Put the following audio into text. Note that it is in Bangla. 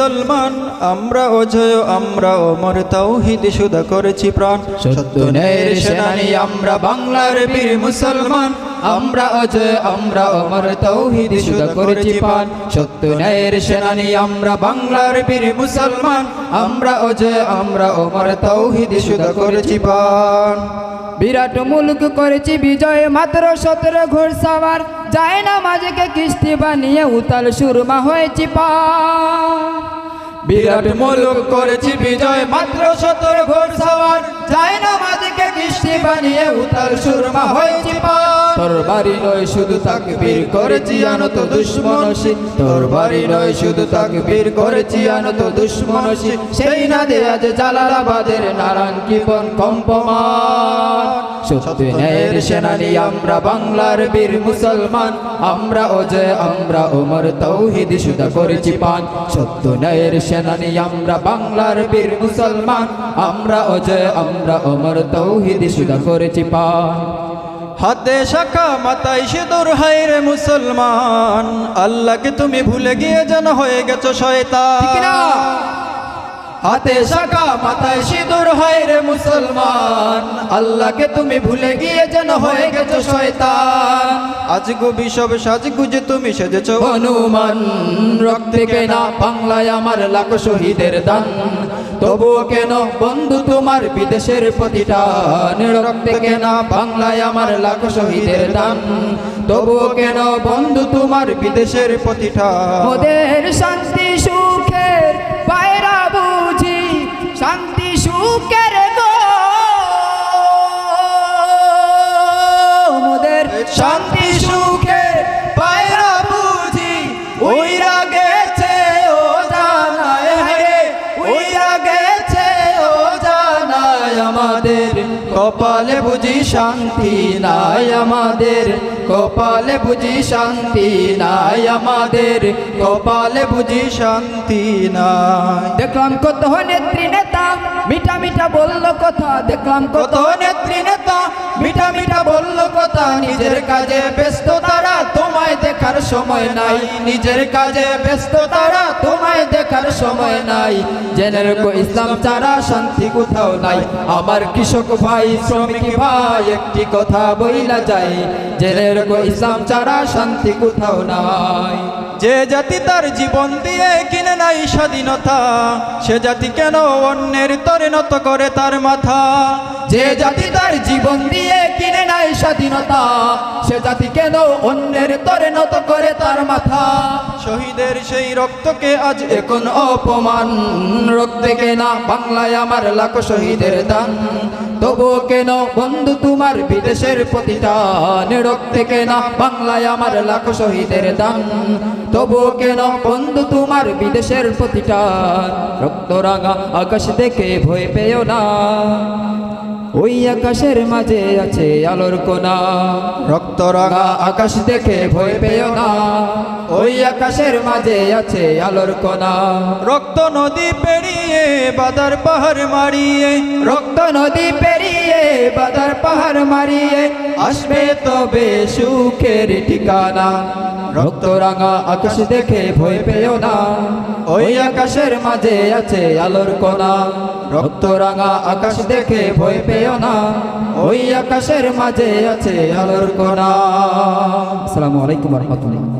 মুসলমান, আমরা অজয়, আমরা অমর, তাওহীদ শুধু করেছি প্রাণ। সত্য ন্যায়ের সেনানী আমরা বাংলার বীর মুসলমান, আমরা অজয়, আমরা অমর, তাওহীদ শুধু করেছি পান। সত্য ন্যায়ের সেনানী আমরা বাংলার বীর মুসলমান, আমরা অজয়, আমরা অমর, তাওহীদ শুধু করেছি পান। বিরাট মুলক করেছি বিজয়, মাত্র 17 ঘোড়সওয়ার, যায় না মাঝকে কিস্তি বানিয়ে উতাল সুরমা হয়েছি পার। বিরাট মুলক করেছি বিজয়, মাত্র 17 ঘোড়সওয়ার, যায় না মাঝকে কিস্তি বানিয়ে উতাল সুরমা হয়েছি পার। তোর বাড়ি নয় শুধু তাকবীর করেছি আনত দুশ্মনসি, তোর বাড়ি নয় শুধু তাকবীর করেছি আনত দুশ্মনসি, সেই না দে আজ জালালাবাদের নারায়ণ কিপন কম্পমান। সত্য ন্যায়ের সেনানী আমরা বাংলার বীর মুসলমান, আমরা অজয়, আমরা ওমর, তাওহীদ শুধু করেছি পান। সত্য ন্যায়ের সেনানী আমরা বাংলার বীর মুসলমান, আমরা অজয়, আমরা ওমর, তাওহীদ শুধু করেছি পান। হাতে শাখা মাথায় সিঁদুর, হায় রে মুসলমান, আল্লাহকে তুমি ভুলে গিয়ে যেন হয়ে গেছো শয়তান। হাতে শাখা মাথায় সিঁদুর, হায় রে মুসলমান, আল্লাহকে তুমি ভুলে গিয়ে যেন হয়ে গেছো শয়তান। আজ গবি সব সাজগুজে তুমি সেজেছো হনুমান, রক্তে কেনা বাংলায় আমার লাখ শহীদের দান, তবুও কেন বন্ধু তোমার বিদেশের প্রতিটান। রক্তে কেনা বাংলায় আমার লাখ শহীদের দান, তবুও কেন বন্ধু তোমার বিদেশের প্রতিটান। মোদের শান্তি সুখের পায়রা বুঝি, শান্তি সুখের গো মোদের শান্তি সুখে পায়রা বুঝি, ওইরা গেছে ও জানায়, হরে ওইরা গেছে ও জানায়। আমাদের কপালে বুঝি শান্তি নাই, আমাদের কপালে বুঝি শান্তি নাই, আমাদের কপালে বুঝি শান্তি নাই। দেখলাম কত নেত্রী নেতা মিঠা মিঠা বললো কথা, দেখলাম কত নেত্রী নেতা মিঠা মিঠা বললো কথা, নিজের কাজে ব্যস্ত তারা, তোমায় দেখার সময় নাই। নিজের কাজে ব্যস্ত তারা, তোমায় দেখার সময় নাই। জেনে রেখো ইসলাম ছাড়া শান্তি কোথাও নাই। আমার কৃষক ভাই, শ্রমিক ভাই, একটি কথা বইলা যায়, জেনে রেখো ইসলাম ছাড়া শান্তি কোথাও নাই। যে জাতি তার জীবন দিয়ে কিনে নাই স্বাধীনতা, সে জাতি কেন অন্যের তরে নত করে তার মাথা। যে জাতি তার জীবন দিয়ে কিনে নাই স্বাধীনতা, সে জাতি কেন অন্যের তরে নত করে তার মাথা। শহীদের সেই রক্তকে আজ এখন অপমান, রক্তে কেনা বাংলায় আমার লাখ শহীদের দান, তবুও কেন বন্ধু তোমার বিদেশের প্রতিটান। রক্তে কেনা বাংলায় আমার লাখ শহীদের দান, তবুও কেন বন্ধু তোমার বিদেশের প্রতিটান। রক্ত রাঙা আকাশ দেখে ভয় পেও না, ওই আকাশের মাঝে আছে আলোর কোনা। রক্ত রাঙা আকাশ দেখে ভয় পেও না, ওই আকাশের মাঝে আছে আলোর কোনা। রক্ত নদী পেরিয়ে বাদার পাহাড় মারিয়ে, রক্ত নদী পেরিয়ে বাদার পাহাড় মারিয়ে, আসবে তবে সুখের ঠিকানা। রক্ত রাঙা আকাশ দেখে ভয় পেও না, ওই আকাশের মাঝে আছে আলোর কোনা। রক্ত রাঙা আকাশ দেখে ভয় পেও না, ওই আকাশের মাঝে আছে আলোর কোনা। আসসালামু আলাইকুম ওয়া রাহমাতুল্লাহ।